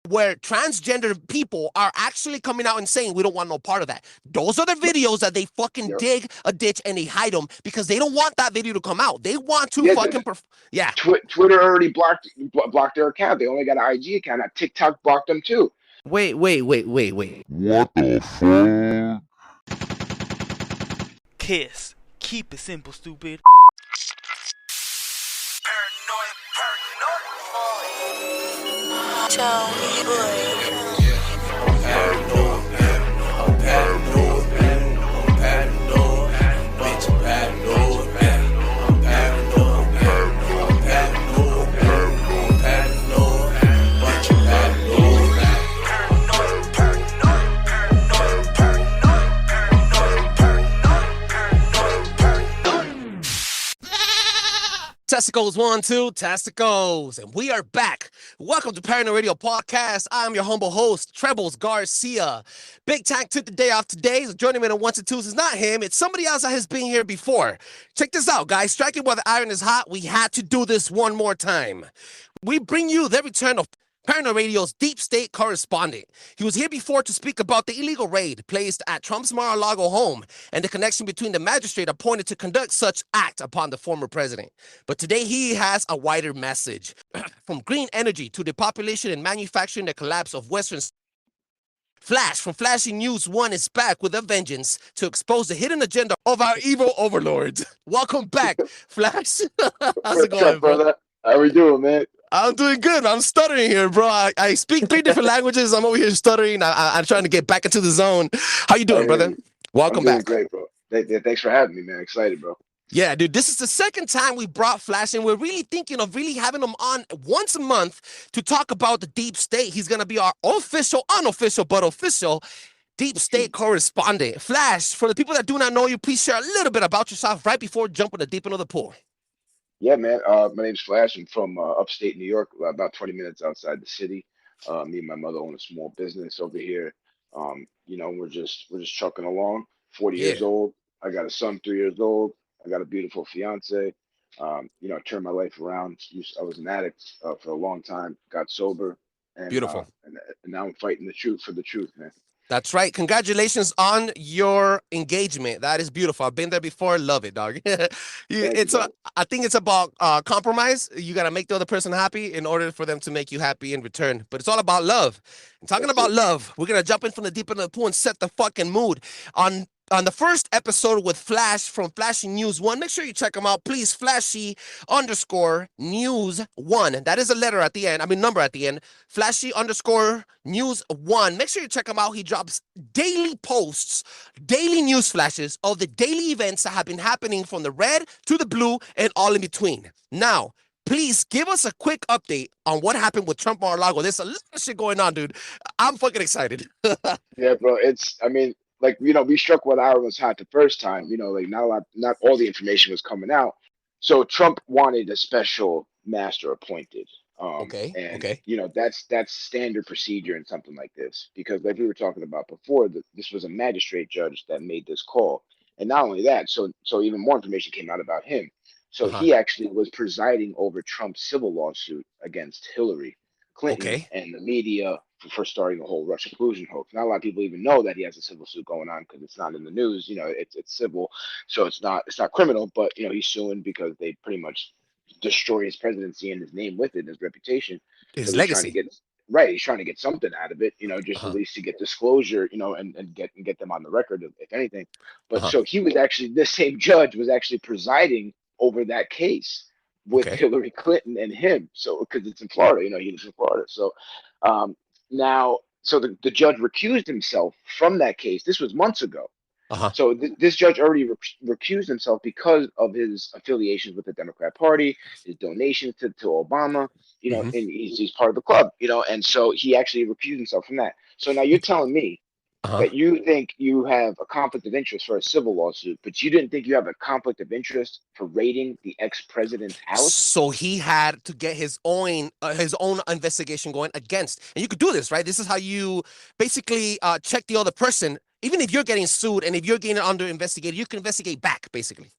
where transgender people are actually coming out and saying we don't want no part of that. Those are the videos that they fucking dig a ditch and they hide them because they don't want that video to come out. They want to Yeah, fucking yeah. Twitter already blocked their account. They only got an IG account. TikTok blocked them too. Wait. What the fuck? Kiss. Keep it simple, stupid. Testicles 1, 2, testicles. And we are back. Welcome to Paranoid Radio Podcast. I'm your humble host, Trebles Garcia. Big Tank took the day off today. So joining me in the ones and twos is not him. It's somebody else that has been here before. Check this out, guys. Striking while the iron is hot. We had to do this one more time. We bring you the return of Paranoid Radio's deep state correspondent. He was here before to speak about the illegal raid placed at Trump's Mar-a-Lago home and the connection between the magistrate appointed to conduct such act upon the former president. But today he has a wider message. From green energy to the population and manufacturing the collapse of Western Flash from Flashy News1 is back with a vengeance to expose the hidden agenda of our evil overlords. Welcome back, Flash. How's it going, bro? Brother? How we doing, man? I'm doing good. I'm stuttering here, bro. I speak 3 different languages. I'm over here stuttering. I'm trying to get back into the zone. How you doing, brother? Welcome back. Great, bro. Thanks for having me, man. Excited, bro. Yeah, dude, this is the second time we brought Flash, and we're really thinking of really having him on once a month to talk about the deep state. He's going to be our official, unofficial, but official deep state correspondent. Flash, for the people that do not know you, please share a little bit about yourself right before jumping the deep into the pool. Yeah, man. My name's Flash. I'm from upstate New York, about 20 minutes outside the city. Me and my mother own a small business over here. We're just trucking along. 40 years old. I got a son, 3 years old. I got a beautiful fiance. I turned my life around. I was an addict for a long time. Got sober. And, Beautiful. And now I'm fighting the truth for the truth, man. That's right. Congratulations on your engagement. That is beautiful. I've been there before. Love it, dog. I think it's about compromise. You got to make the other person happy in order for them to make you happy in return. But it's all about love. And talking about love, we're going to jump in from the deep end of the pool and set the fucking mood. On the first episode with Flash from Flashy News1, make sure you check him out. Please, Flashy_News1. That is a letter at the end. Number at the end. Flashy_News1. Make sure you check him out. He drops daily posts, daily news flashes of the daily events that have been happening from the red to the blue and all in between. Now, please give us a quick update on what happened with Trump Mar-a-Lago. There's a lot of shit going on, dude. I'm fucking excited. Yeah, bro. We struck while the iron was hot the first time. Not all the information was coming out. So Trump wanted a special master appointed. Okay. That's standard procedure in something like this, because like we were talking about before, this was a magistrate judge that made this call. And not only that, so even more information came out about him. So he actually was presiding over Trump's civil lawsuit against Hillary Clinton and the media for starting the whole Russia collusion hoax. Not a lot of people even know that he has a civil suit going on because it's not in the news. It's civil, so it's not criminal. But he's suing because they pretty much destroy his presidency and his name with it, his reputation, his legacy. He's trying to get something out of it, just at least to get disclosure, and get them on the record, if anything. But so he was actually, the same judge was actually presiding over that case with Hillary Clinton and him. So because it's in Florida, he lives in Florida. So the judge recused himself from that case. This was months ago. So this judge already recused himself because of his affiliations with the Democrat Party, his donations to Obama, and he's part of the club, and so he actually recused himself from that. So now you're telling me that you think you have a conflict of interest for a civil lawsuit, but you didn't think you have a conflict of interest for raiding the ex-president's house? So he had to get his own investigation going against, and you could do this, right? This is how you basically check the other person. Even if you're getting sued and if you're getting under investigated, you can investigate back, basically.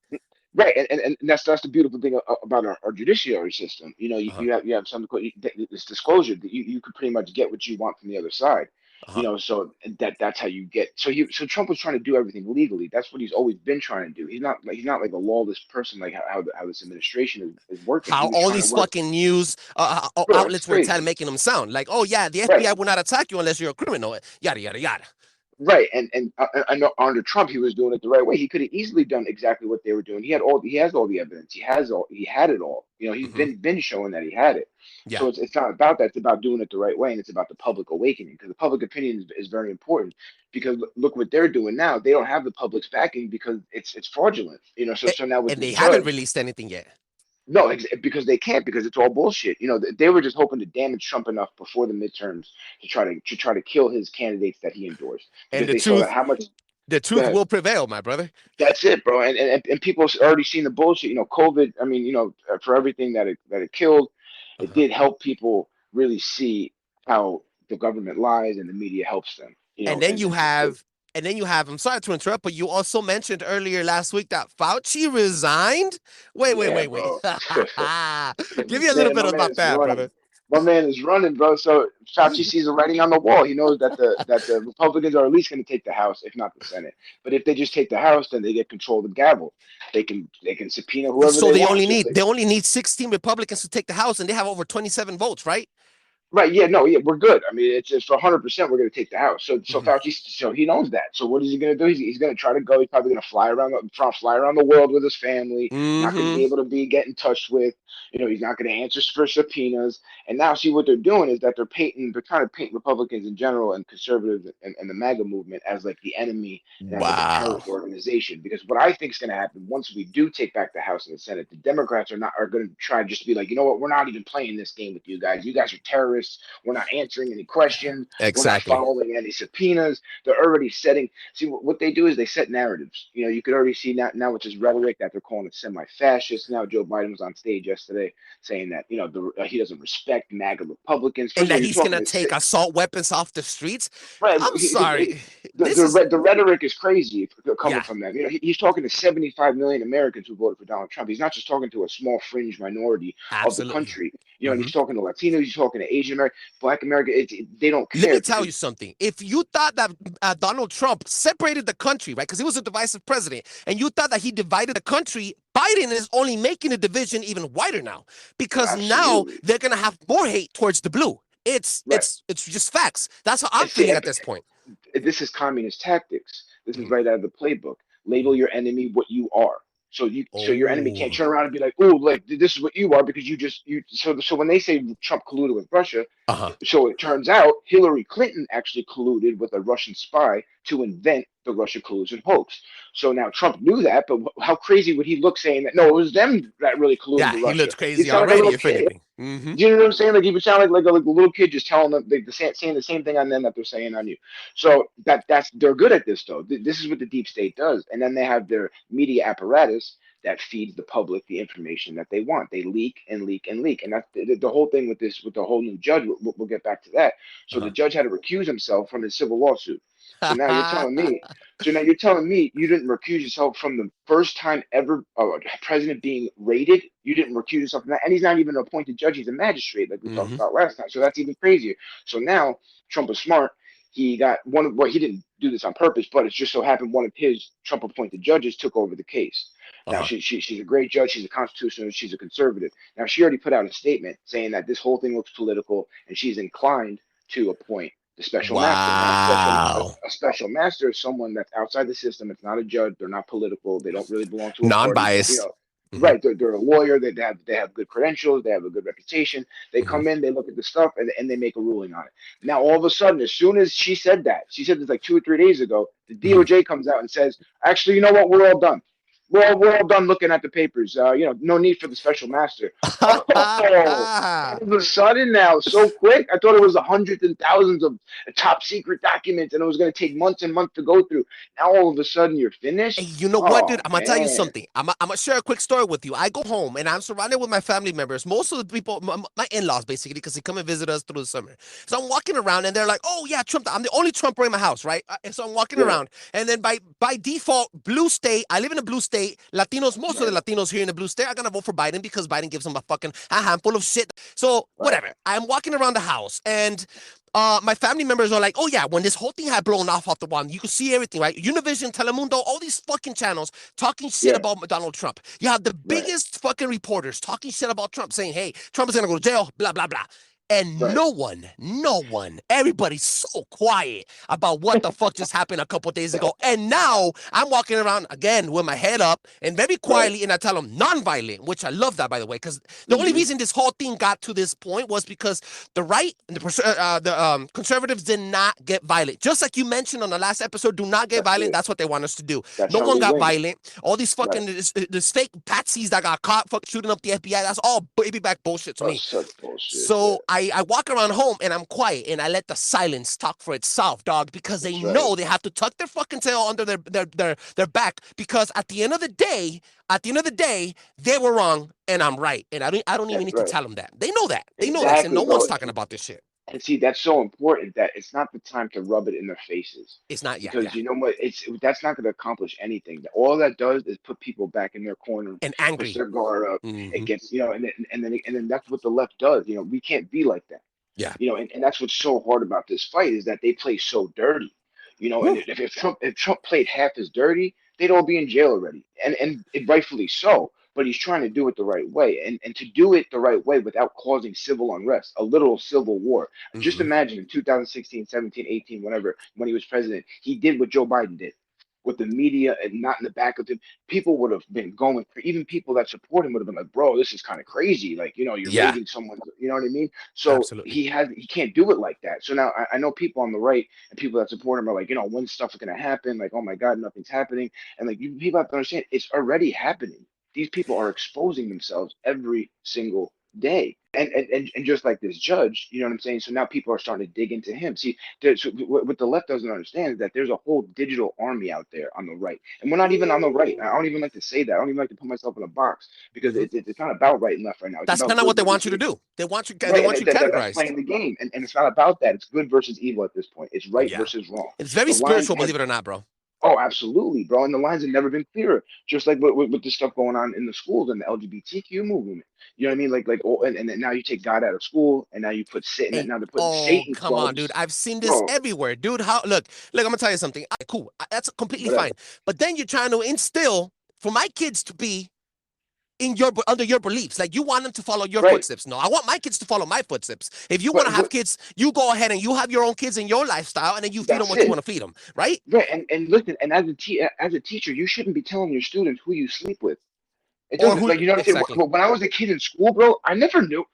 Right, and that's the beautiful thing about our judiciary system. You know, Uh-huh. you have something called this disclosure that you could pretty much get what you want from the other side. You Uh-huh. know, so that's how you get. So Trump was trying to do everything legally. That's what he's always been trying to do. He's not like a lawless person like how this administration is working. He How was all trying to these work. fucking news Bro, it's outlets were telling, crazy. making them sound like, oh yeah, the Right. FBI will not attack you unless you're a criminal. Yada yada yada. Right, and I know under Trump he was doing it the right way. He could have easily done exactly what they were doing. He has all the evidence. He had it all. You know, he's Hmm. been showing that he had it. Yeah. So it's not about that. It's about doing it the right way, and it's about the public awakening because the public opinion is very important. Because look what they're doing now. They don't have the public's backing because it's fraudulent. You know, so A- so now with And this they haven't judge, released anything yet. no, because they can't because it's all bullshit. You know, they were just hoping to damage Trump enough before the midterms to try to kill his candidates that he endorsed And because they saw that how much. the Go truth ahead. will prevail, my brother. That's it, bro. And people already seen the bullshit. You know, COVID. I mean, for everything that it killed, it Uh-huh. did help people really see how the government lies and the media helps them. You And know, then you have, and then you have. I'm sorry to interrupt, but you also mentioned earlier last week that Fauci resigned. Wait, wait, yeah, wait, wait. bro. Give me a little Man, bit my man about is that, running. brother. My man is running, bro. So Fauci sees the writing on the wall. He knows that the Republicans are at least going to take the House, if not the Senate. But if they just take the House, then they get control of the gavel. They can subpoena whoever So they want. So if they only need 16 Republicans to take the House, and they have over 27 votes, right? right, yeah, no, yeah, we're good. I mean, it's just for 100%, we're going to take the House. So Hmm. Fauci, so he knows that. So what is he going to do? He's going to try to go. He's probably going to fly around the world with his family. Not going to Hmm. be able to get in touch with. You know, he's not going to answer for subpoenas. And now, see what they're doing is that they're trying to paint Republicans in general and conservatives and the MAGA movement as like the enemy and as like a Wow. terrorist organization. Because what I think is going to happen once we do take back the House and the Senate, the Democrats are going to try to just be like, you know what, we're not even playing this game with you guys. You guys are terrorists. We're not answering any questions. We're not Exactly. following any subpoenas. They're already setting. See what they do is they set narratives. You know, you could already see now with this rhetoric that they're calling it semi-fascist. Now Joe Biden was on stage yesterday saying that he doesn't respect MAGA Republicans. And First of all, that you're he's talking gonna to take assault weapons off the streets. right. I'm sorry. This is The rhetoric is crazy coming yeah, from them. You know, he's talking to 75 million Americans who voted for Donald Trump. He's not just talking to a small fringe minority of the absolutely. country. You know, and Hmm. he's talking to Latinos, he's talking to Asian American, Black American. They don't Let care me tell because you something. If you thought that Donald Trump separated the country, right, because he was a divisive president, and you thought that he divided the country, Biden is only making the division even wider now because now absolutely they're gonna have more hate towards the blue. It's right. it's it's just facts. That's how I'm And see, feeling at this point. this is communist tactics. This is Mhm, right out of the playbook. Label mhm. your enemy what you are. So your enemy can't Oh, turn around and be like, oh, like this is what you are because you. So when they say Trump colluded with Russia, uh-huh. so it turns out Hillary Clinton actually colluded with a Russian spy to invent the Russia collusion hoax. So now Trump knew that, but how crazy would he look saying that? No, it was them that really colluded Yeah, with he Russia. looks He crazy sounded like a already, little if kid. anything. Hmm. Do you know what I'm saying? Like you would sound like a little kid just telling them saying the same thing on them that they're saying on you. So that's they're good at this though. This is what the deep state does, and then they have their media apparatus that feeds the public the information that they want. They leak and leak and leak, and that's the whole thing with this with the whole new judge. We'll get back to that. So the Uh-huh. judge had to recuse himself from his civil lawsuit. So now you're telling me so now you're telling me you didn't recuse yourself from the first time ever a president being raided. You didn't recuse yourself from that, and he's not even an appointed judge. He's a magistrate, like we talked Hmm. about last time. So that's even crazier. So now Trump was smart. He got one of well, he didn't do this on purpose, but it just so happened one of his Trump appointed judges took over the case. Now Uh-huh. she's a great judge. She's a constitutionalist. She's a conservative. Now she already put out a statement saying that this whole thing looks political, and she's inclined to appoint the special master. Now, Wow. a special master is someone that's outside the system. It's not a judge. They're not political. They don't really belong to a party. You Non-biased. know, Hmm. right? They're a lawyer. They have good credentials. They have a good reputation. They Hmm. come in, they look at the stuff, and they make a ruling on it. Now, all of a sudden, as soon as she said that, she said this like 2 or 3 days ago. The Hmm. DOJ comes out and says, "Actually, you know what? We're all done. We're all done looking at the papers. You know, no need for the special master." Oh, all of a sudden now, so quick. I thought it was the hundreds and thousands of top secret documents, and it was going to take months and months to go through. Now all of a sudden you're Hey, finished. you know what, dude? Oh I'm gonna tell you man, something. I'm gonna share a quick story with you. I go home and I'm surrounded with my family members. Most of the people, my in-laws, basically, because they come and visit us through the summer. So I'm walking around and they're like, "Oh yeah, Trump." I'm the only Trumper in my house, right? And so I'm walking yeah, around, and then by default, blue state. I live in a blue state. state, Latinos, most of Right. the Latinos here in the blue state are gonna vote for Biden because Biden gives them a handful of shit. So whatever. I'm walking around the house and my family members are like, oh yeah, when this whole thing had blown off the wall, you could see everything, right? Univision, Telemundo, all these fucking channels talking shit Yeah. about Donald Trump. You have the Right. biggest fucking reporters talking shit about Trump, saying, hey, Trump is gonna go to jail, blah, blah, blah. And Right. no one, everybody's so quiet about what the fuck just happened a couple days ago. And now I'm walking around again with my head up and very Right. quietly, and I tell them non-violent, which I love that, by the way, because the only Mhm. reason this whole thing got to this point was because the right, the conservatives did not get violent. Just like you mentioned on the last episode, do not get That's violent. it. That's what they want us to do. That's No how one we got win. violent. All these Right. fucking this fake patsies that got caught shooting up the FBI, that's all baby back bullshit to me. That's such bullshit. So Yeah. I walk around home and I'm quiet and I let the silence talk for itself, dog, because they That's know right. they have to tuck their fucking tail under their back, because at the end of the day, they were wrong and I'm right. And I don't even That's need to right. tell them that. They know that. They know this, and Exactly, no one's bro. talking about this shit. And see, that's so important that it's not the time to rub it in their faces. It's not, yeah, Because yeah. you know what? That's not going to accomplish anything. All that does is put people back in their corner, And push angry. their guard up. It Hmm. gets, and then that's what the left does. We can't be like that. Yeah. And that's what's so hard about this fight is that they play so dirty. And Whew. if Trump played half as dirty, they'd all be in jail already, and rightfully so. But he's trying to do it the right way, and to do it the right way without causing civil unrest, a literal civil war. Just Hmm. imagine in 2016, 17, 18, whatever, when he was president, he did what Joe Biden did with the media and not in the back of him. People would have been going, even people that support him would have been like, bro, this is kind of crazy. Like, you're Yeah, raiding someone, you know what I mean? So absolutely. he can't do it like that. So now I know people on the right and people that support him are like, when stuff is going to happen? Like, oh my God, nothing's happening. And like, people have to understand it's already happening. These people are exposing themselves every single day. And just like this judge, you know what I'm saying? So now people are starting to dig into him. See, so what the left doesn't understand is that there's a whole digital army out there on the right. And we're not even on the right. I don't even like to say that. I don't even like to put myself in a box because Hmm. it's not about right and left right now. It's That's about kind of what good they versus want you to evil. do. They Right. want you That's categorized. playing the game. And it's not about that. It's good versus evil at this point. It's right Yeah. versus wrong. It's very The lines spiritual, have believe it or not, bro. Oh, absolutely, bro. And the lines have never been clearer. Just like with the stuff going on in the schools and the LGBTQ movement. You know what I mean? And then now you take God out of school, and now you put Satan. Hey, Now they're putting oh, Satan come on, dude. clubs, I've seen this bro. everywhere, dude. How, look, I'm gonna tell you something. Cool. That's completely Whatever. fine. But then you're trying to instill for my kids to be in your under your beliefs. Like you want them to follow your Right. footsteps. No, I want my kids to follow my footsteps. If you want to But have kids, you go ahead and you have your own kids in your lifestyle, and then you feed them that's what you it. want to feed them, right? Right. And listen. And as a teacher, you shouldn't be telling your students who you sleep with. It Or doesn't who like you know what I'm saying. exactly? When I was a kid in school, bro, I never knew.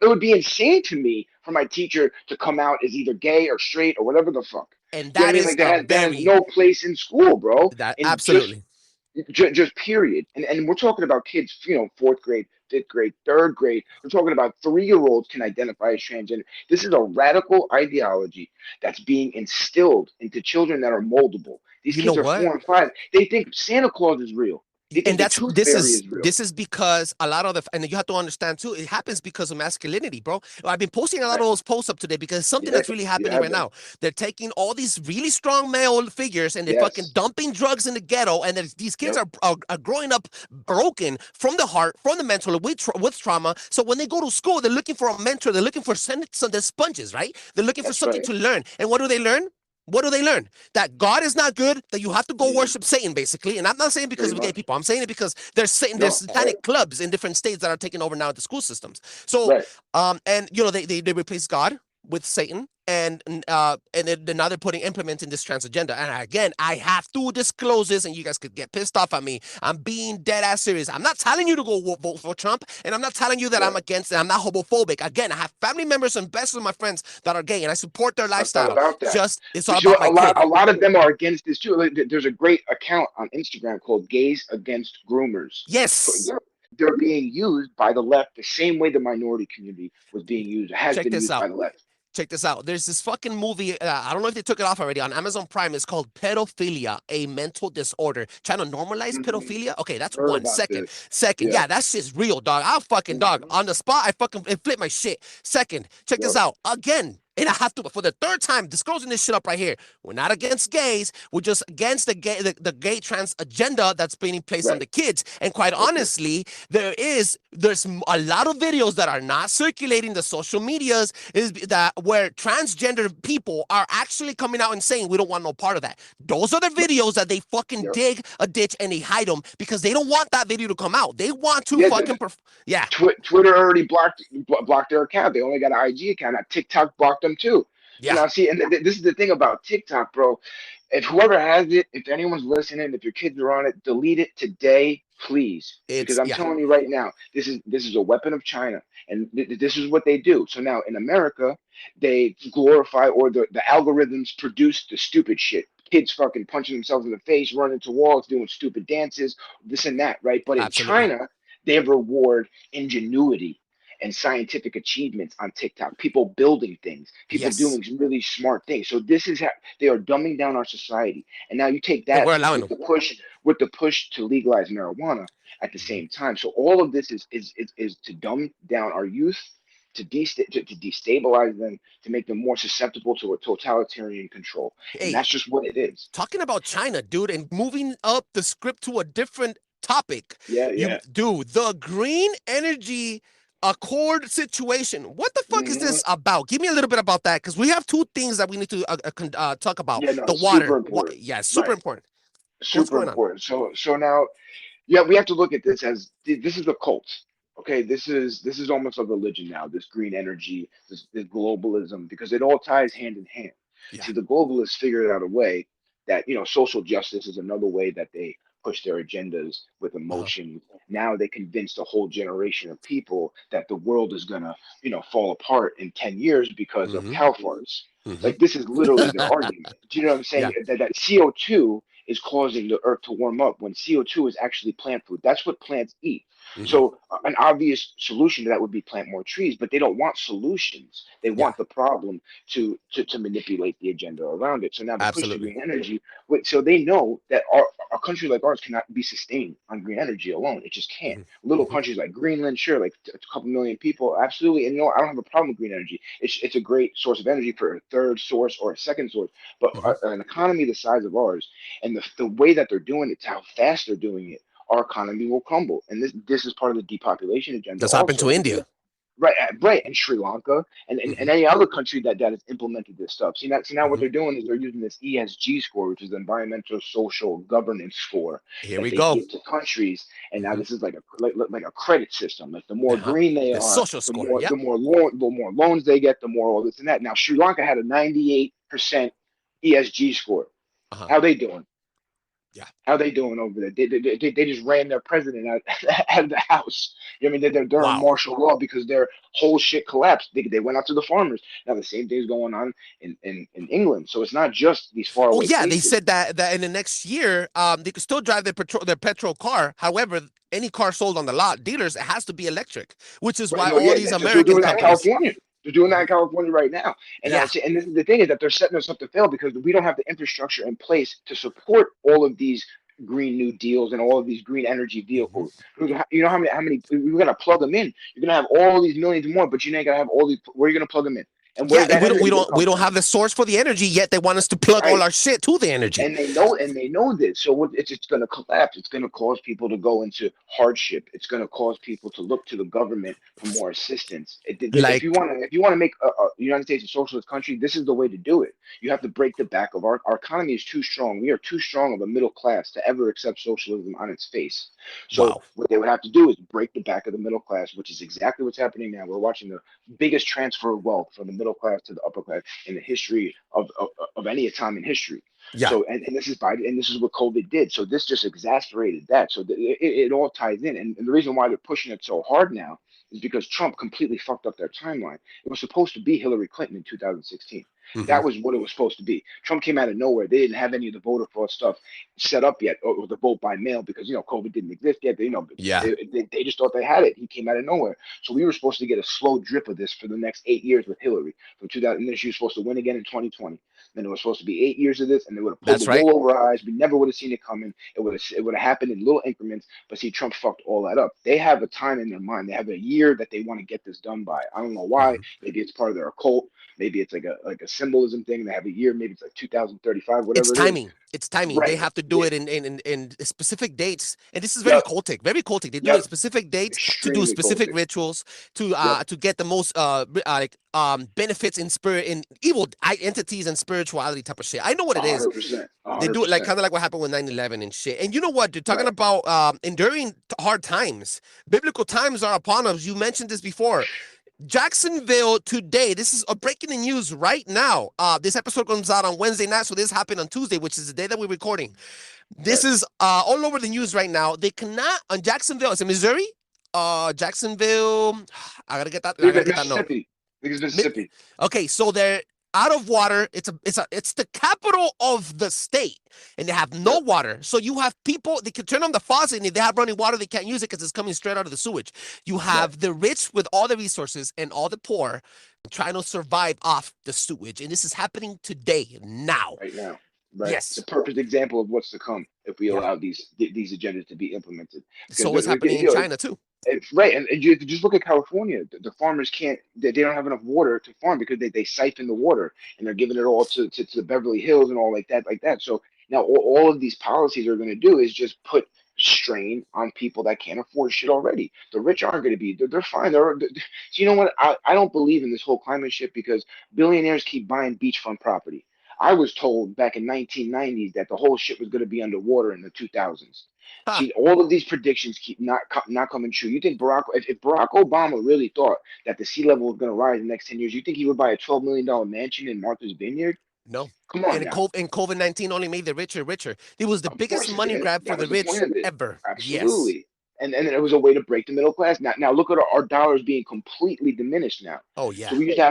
It would be insane to me for my teacher to come out as either gay or straight or whatever the fuck. And You know what I that mean? is Like a that has very no place in school, bro. that And just absolutely. just period. And we're talking about kids, fourth grade, fifth grade, third grade. We're talking about 3 year olds can identify as transgender. This is a radical ideology that's being instilled into children that are moldable. These You know kids are what? 4 and 5. They think Santa Claus is real. They think And the that's Tooth this Fairy is is real. this is because a lot of the and you have to understand too, it happens because of masculinity, bro. I've been posting a lot Right. of those posts up today because something Yeah, that's really you happening have right been. now. They're taking all these really strong male figures and they're fucking Yes. dumping drugs in the ghetto, and these kids Yep. are growing up broken from the heart, from the mental, with trauma. So when they go to school, they're looking for a mentor, they're looking for some they're sponges, right? They're looking for That's something right. to learn. And what do they learn? What do they learn? That God is not good, that you have to go Yeah, worship Satan, basically. And I'm not saying because pretty of gay much. people. I'm saying it because there's Satan, there's No, satanic clubs in different states that are taking over now at the school systems. So, right. and they replace God with Satan, and then now they're implementing this trans agenda. And again, I have to disclose this, and you guys could get pissed off at me. I'm being dead ass serious. I'm not telling you to go vote for Trump, and I'm not telling you that I'm Right. against it. I'm not homophobic. Again, I have family members and best of my friends that are gay, and I support their It's not lifestyle. about that. Just it's all But you about know, my kid. a lot of them are against this too. Like, there's a great account on Instagram called Gays Against Groomers. Yes. They're being used by the left the same way the minority community was being used, has Check been this used by out. the left. Check this out. There's this fucking movie. I don't know if they took it off already on Amazon Prime. It's called Pedophilia, a mental disorder. Trying to normalize Hmm. pedophilia. Okay, that's Heard one. about Second, this. Yeah. yeah, that shit's real, dog. I'll fucking dog Hmm. on the spot. I fucking flip my shit. Second, check this Yep. out. Again, And I have to, for the third time, disclosing this shit up right here. We're not against gays. We're just against the gay trans agenda that's being placed on Right. the kids. And quite Okay. honestly, there's a lot of videos that are not circulating the social medias is that where transgender people are actually coming out and saying we don't want no part of that. Those are the videos that they fucking Yep. dig a ditch and they hide them because they don't want that video to come out. They want to Yeah. fucking yeah. Twitter already blocked their account. They only got an IG account. Now TikTok blocked them too. So Yeah. now see, and this is the thing about TikTok, bro. If whoever has it, if anyone's listening, if your kids are on it, delete it today, please. Because It's I'm yeah. telling you right now, this is a weapon of China, and this is what they do. So now in America, they glorify or the algorithms produce the stupid shit. Kids fucking punching themselves in the face, running to walls, doing stupid dances, this and that, right? But in Absolutely. China, they reward ingenuity and scientific achievements on TikTok. People building things, people Yes. doing really smart things. So this is how they are dumbing down our society. And now you take And that we're allowing with them. the push to legalize marijuana at the Mhm. same time. So all of this is to dumb down our youth. To destabilize them, to make them more susceptible to a totalitarian control, and Hey, that's just what it is. talking about China, dude, and moving up the script to a different topic. Yeah, You yeah. do the green energy accord situation. What the fuck is Hmm. this about? Give me a little bit about that because we have two things that we need to talk about. Yeah, no, The it's super water. important. Yeah, super Right. important. What's Super going on? important. So now, yeah, we have to look at this as this is a cult. Okay, this is almost a religion now. This green energy, this globalism, because it all ties hand in hand. Yeah. See, the globalists figured out a way that social justice is another way that they push their agendas with Uh-huh. emotion. Now they convinced a whole generation of people that the world is gonna fall apart in 10 years because of Mm-hmm. cow farts. Mm-hmm. Like this is literally their argument. Do you know what I'm Yeah. saying? That CO2 is causing the earth to warm up when CO2 is actually plant food. That's what plants eat. Mm-hmm. So an obvious solution to that would be plant more trees, but they don't want solutions. They Yeah. want the problem to manipulate the agenda around it. So now the push to Absolutely. green energy, so they know that a country like ours cannot be sustained on green energy alone. It just can't. Mm-hmm. Little Mm-hmm. countries like Greenland, sure, like a couple million people, absolutely. And I don't have a problem with green energy. It's a great source of energy for a third source or a second source. But Mm-hmm. an economy the size of ours and the way that they're doing it, how fast they're doing it, our economy will crumble. And this is part of the depopulation agenda That's happened also to because India. right, and Sri Lanka and Mm-hmm. any other country that has implemented this stuff. See now what Mm-hmm. they're doing is they're using this ESG score, which is the environmental social governance score Here that we they go. give to countries. And now Mm-hmm. this is like a credit system. Like the more Uh-huh. green they The are, social the score. more Yep. loans they get, the more all this and that. Now Sri Lanka had a 98% ESG score. Uh-huh. How they doing? Yeah. How they doing over there? They just ran their president out, out of the house. You know what I mean? They're in Wow. martial law because their whole shit collapsed. They went out to the farmers. Now the same thing's going on in England. So it's not just these Oh faraway yeah, they places. said that in the next year, they could still drive their petrol car. However, any car sold on the lot, dealers, it has to be electric, which is Right? why No, all yeah, these they're American doing that in companies. California. They're doing that Mhm. in California right now. And Yeah. and this is the thing is that they're setting us up to fail because we don't have the infrastructure in place to support all of these green new deals and all of these green energy Hmm. vehicles. You know how many we're gonna plug them in. You're gonna have all these millions more, but you ain't gonna have all these. Where are you gonna plug them in? And Yeah, where's that we don't we energy gonna don't we come don't from? have the source for the energy yet. They want us to plug all Right? our shit to the energy. And they know this. So it's going to collapse. It's going to cause people to go into hardship. It's going to cause people to look to the government for more assistance. If Like, you want to make the United States a socialist country, this is the way to do it. You have to break the back of our economy is too strong. We are too strong of a middle class to ever accept socialism on its face. So wow. what they would have to do is break the back of the middle class, which is exactly what's happening now. We're watching the biggest transfer of wealth from the middle class to the upper class in the history of any time in history. Yeah. So and this is Biden, and this is what COVID did. So this just exacerbated that. So it all ties in. And the reason why they're pushing it so hard now is because Trump completely fucked up their timeline. It was supposed to be Hillary Clinton in 2016. Hmm. That was what it was supposed to be. Trump came out of nowhere. They didn't have any of the voter fraud stuff set up yet, or the vote by mail, because COVID didn't exist yet. Yeah, They just thought they had it. He came out of nowhere. So we were supposed to get a slow drip of this for the next 8 years with Hillary from 2000. And then she was supposed to win again in 2020. Then it was supposed to be 8 years of this, and they would have pulled that's the right. wool over our eyes. We never would have seen it coming. It would have happened in little increments. But see, Trump fucked all that up. They have a time in their mind. They have a year that they want to get this done by. I don't know why. Mhm. Maybe it's part of their occult. Maybe it's like a symbolism thing. They have a year. Maybe it's like 2035, It's whatever it is. timing. It's timing. They Right. have to do Yeah. it in specific dates, and this is very Yep. cultic. Very cultic. They do it in Yep. specific dates to do Extremely specific cultic. rituals Yep. to get the most benefits in spirit in evil entities and spirituality type of shit. I know what A it is. 100%. A They hundred do it like percent. kind of like what happened with 9/11 and shit. And you know what? They're talking Right. about enduring hard times. Biblical times are upon us. You mentioned this before. Jacksonville today. This is a breaking news right now. This episode comes out on Wednesday night, so this happened on Tuesday, which is the day that we're recording. This Right. is all over the news right now. They cannot on Jacksonville. It's in Missouri. Jacksonville. I gotta get that. I gotta get that note. Mississippi. I think it's Mississippi. Okay, so they're out of water. It's the capital of the state, and they have no Yep. water. So you have people, they can turn on the faucet, and if they have running water, they can't use it because it's coming straight out of the sewage. You Right. have the rich with all the resources and all the poor trying to survive off the sewage, and this is happening today, now. Right now. Right. It's Yes. a perfect example of what's to come if we Yeah. allow these agendas to be implemented. Because So it's happening in China too. right, and you just look at California. The farmers can't. They don't have enough water to farm because they siphon the water and they're giving it all to the Beverly Hills and all like that. So now all of these policies are going to do is just put strain on people that can't afford shit already. The rich aren't going to be. They're fine. So you know what? I don't believe in this whole climate shit because billionaires keep buying beachfront property. I was told back in 1990s that the whole shit was going to be underwater in the 2000s. Ha, See, all of these predictions keep not coming true. You think if Barack Obama really thought that the sea level was going to rise in the next 10 years, you think he would buy a $12 million mansion in Martha's Vineyard? no. Come on And now. COVID-19 only made the richer richer. It was the Of biggest course it money did. grab for That the was the point rich of it. ever. Yes. Absolutely. And it was a way to break the middle class. Now look at our dollars being completely diminished now. Oh So yeah. we used to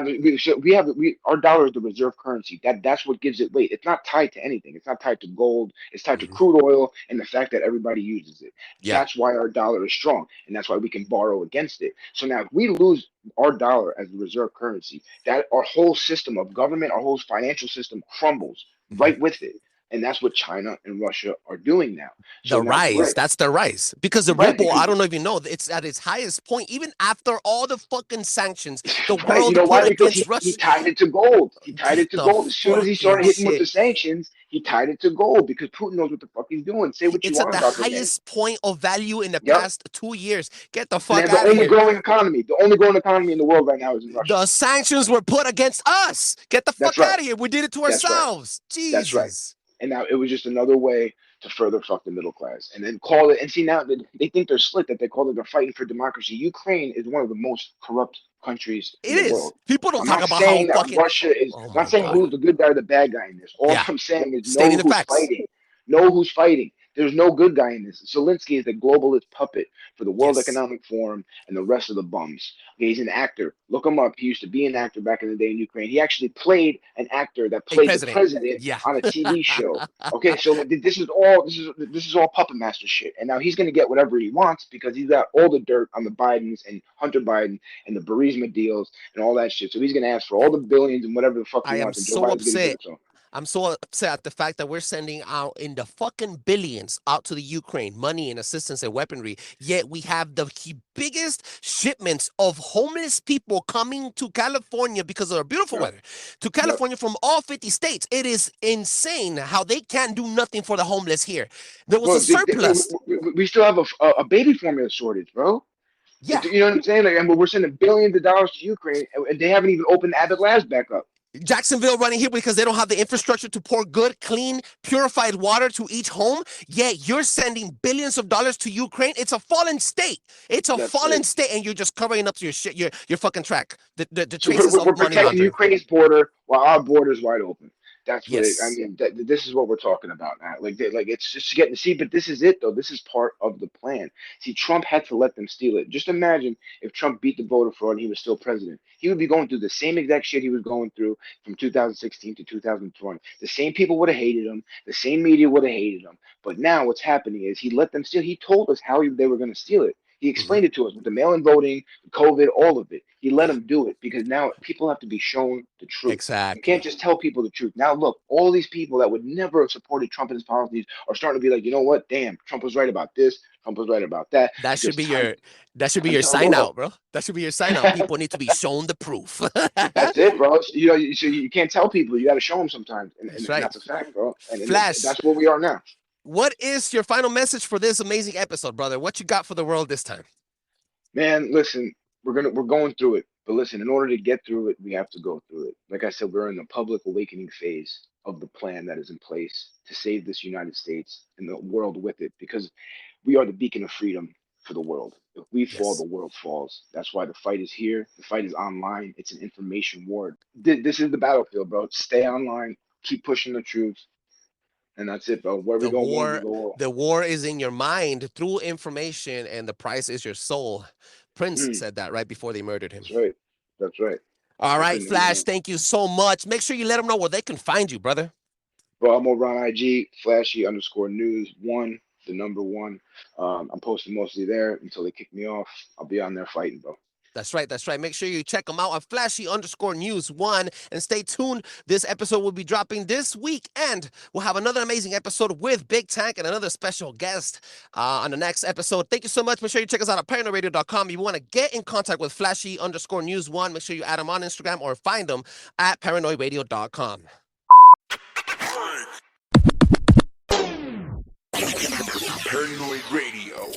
have our dollar is the reserve currency. That's what gives it weight. It's not tied to anything. It's not tied to gold. It's tied to Mhm. crude oil and the fact that everybody uses it. Yeah. That's why our dollar is strong, and that's why we can borrow against it. So now if we lose our dollar as the reserve currency, that our whole system of government, our whole financial system crumbles Mhm. right with it. And that's what China and Russia are doing now. So The now, rise. right, That's the rise. Because the right, ruble, because I don't know if you know, it's at its highest point, even after all the fucking sanctions the right, you world know put why? Because against he Russia. tied it to gold. He tied Get it to the gold. As soon as he fucking started hitting with the shit. sanctions, he tied it to gold because Putin knows what the fuck he's doing. Say what you It's at want the about the man. highest point of value in the Yep. past 2 years. Get the And they fuck have the out of only here. growing economy. The only growing economy in the world right now is in Russia. The sanctions were put against us. Get the That's fuck right. out of here. We did it to That's right. ourselves. That's right. Jesus. And now it was just another way to further fuck the middle class and then call it. And see, now they think they're slick that they call it they're fighting for democracy. Ukraine is one of the most corrupt countries in It the is. world. People don't I'm talk not about how saying that fucking. Russia is, Oh I'm not my saying God. who's the good guy or the bad guy in this. All Yeah. I'm saying is Stating know the who's facts. fighting. Know who's fighting. There's no good guy in this. Zelensky is the globalist puppet for the World Yes. Economic Forum and the rest of the bums. Okay, he's an actor. Look him up. He used to be an actor back in the day in Ukraine. He actually played an actor that A played the president. president Yeah. on a TV show. Okay, so this is all puppet master shit, and now he's gonna get whatever he wants because he's got all the dirt on the Bidens and Hunter Biden and the Burisma deals and all that shit. So he's gonna ask for all the billions and whatever the fuck he I am wants, and Joe so Biden's gonna give upset. it to him. I'm so upset at the fact that we're sending out in the fucking billions out to the Ukraine, money and assistance and weaponry. Yet we have the biggest shipments of homeless people coming to California because of our beautiful Yep. weather, to Yep. California from all 50 states. It is insane how they can't do nothing for the homeless here. There was a Well, surplus. we still have a baby formula shortage, bro. Yeah. You know what I'm saying? Like, and we're sending billions of dollars to Ukraine, and they haven't even opened Abbott Labs back up. Jacksonville running here because they don't have the infrastructure to pour good, clean, purified water to each home. Yet you're sending billions of dollars to Ukraine. It's a fallen state. It's a That's fallen it. state, and you're just covering up your shit, your fucking track, the So traces we're of money protecting laundering. Ukraine's border while our border's wide open. That's what it. I Yes. mean, this is what we're talking about now. Like it's just getting to see. But this is it, though. This is part of the plan. See, Trump had to let them steal it. Just imagine if Trump beat the voter fraud and he was still president. He would be going through the same exact shit he was going through from 2016 to 2020. The same people would have hated him. The same media would have hated him. But now what's happening is he let them steal. He told us how they were going to steal it. He Hmm. explained it to us with the mail-in voting, COVID, all of it. He let them do it because now people have to be shown the truth. You can't Exactly. just tell people the truth. Now, look, all these people that would never have supported Trump and his policies are starting to be like, you know what? Damn, Trump was right about this. Trump was right about that. That should Because be your time tells sign all. out, bro. That should be your sign out. People need to be shown the proof. That's it, bro. You know, so you can't tell people. You got to show them sometimes, and, That's and right. that's a fact, bro. And Flash, that's where we are now. what is your final message for this amazing episode, brother? What you got for the world this time? Man, listen, we're going through it. But listen, in order to get through it, we have to go through it. Like I said, we're in the public awakening phase of the plan that is in place to save this United States and the world with it, because we are the beacon of freedom for the world. If we fall, the Yes. world falls. That's why the fight is here. The fight is online. It's an information war. This is the battlefield, bro. Stay online, keep pushing the truth, and that's it, bro. Where we The go one, we war, go the war is in your mind through information, and the price is your soul. all. Prince said that right before they murdered him. That's right. That's right. All I right, couldn't agree Flash, more. thank you so much. Make sure you let them know where they can find you, brother. Bro, I'm over on IG, flashy underscore news one, the number one. I'm posting mostly there until they kick me off. I'll be on there fighting, bro. That's right. That's right. Make sure you check them out on flashy_news1 and stay tuned. This episode will be dropping this week, and we'll have another amazing episode with Big Tank and another special guest on the next episode. Thank you so much. Make sure you check us out at paranoidradio.com. If you want to get in contact with flashy_news1, make sure you add them on Instagram or find them at paranoidradio.com. Paranoid Radio.